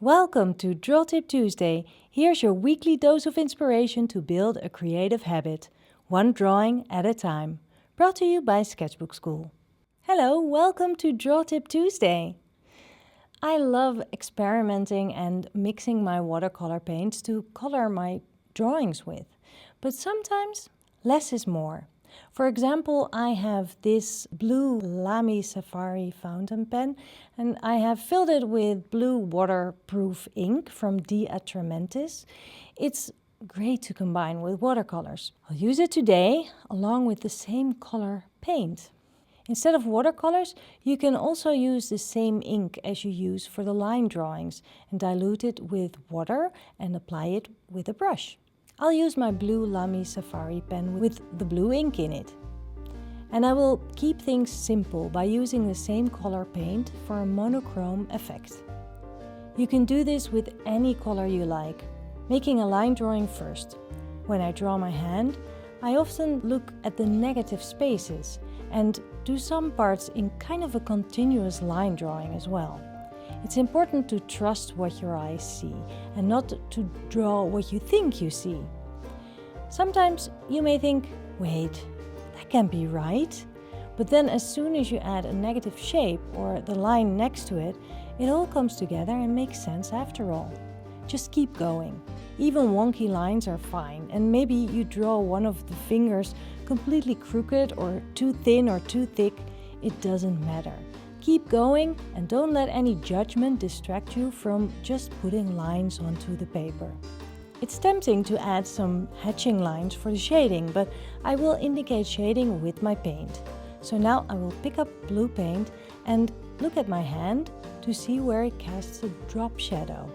Welcome to Draw Tip Tuesday. Here's your weekly dose of inspiration to build a creative habit, one drawing at a time. Brought to you by Sketchbook Skool. Hello, welcome to Draw Tip Tuesday. I love experimenting and mixing my watercolor paints to color my drawings with. But sometimes less is more. For example, I have this blue Lamy Safari fountain pen and I have filled it with blue waterproof ink from D. Atramentis. It's great to combine with watercolors. I'll use it today along with the same color paint. Instead of watercolors, you can also use the same ink as you use for the line drawings and dilute it with water and apply it with a brush. I'll use my blue Lamy Safari pen with the blue ink in it. And I will keep things simple by using the same color paint for a monochrome effect. You can do this with any color you like, making a line drawing first. When I draw my hand, I often look at the negative spaces and do some parts in kind of a continuous line drawing as well. It's important to trust what your eyes see and not to draw what you think you see. Sometimes you may think, wait, that can't be right. But then as soon as you add a negative shape or the line next to it, it all comes together and makes sense after all. Just keep going. Even wonky lines are fine, and maybe you draw one of the fingers completely crooked or too thin or too thick. It doesn't matter. Keep going and don't let any judgment distract you from just putting lines onto the paper. It's tempting to add some hatching lines for the shading, but I will indicate shading with my paint. So now I will pick up blue paint and look at my hand to see where it casts a drop shadow.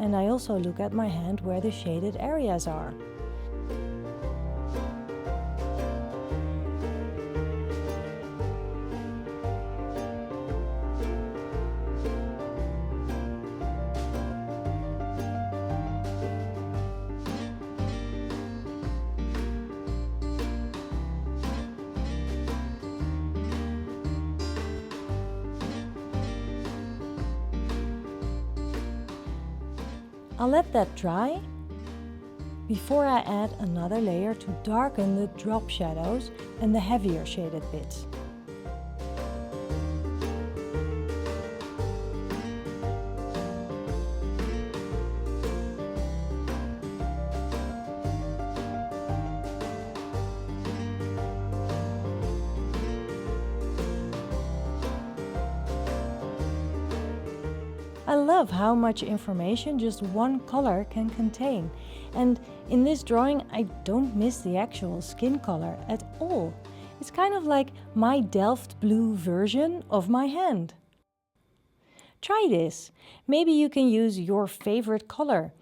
And I also look at my hand where the shaded areas are. I'll let that dry before I add another layer to darken the drop shadows and the heavier shaded bits. I love how much information just one color can contain. And in this drawing, I don't miss the actual skin color at all. It's kind of like my Delft blue version of my hand. Try this. Maybe you can use your favorite color.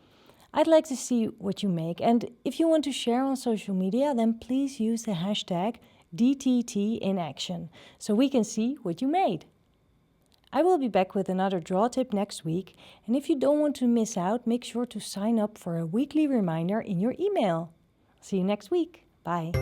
I'd like to see what you make. And if you want to share on social media, then please use the hashtag DTTInAction so we can see what you made. I will be back with another draw tip next week, and if you don't want to miss out, make sure to sign up for a weekly reminder in your email. See you next week. Bye.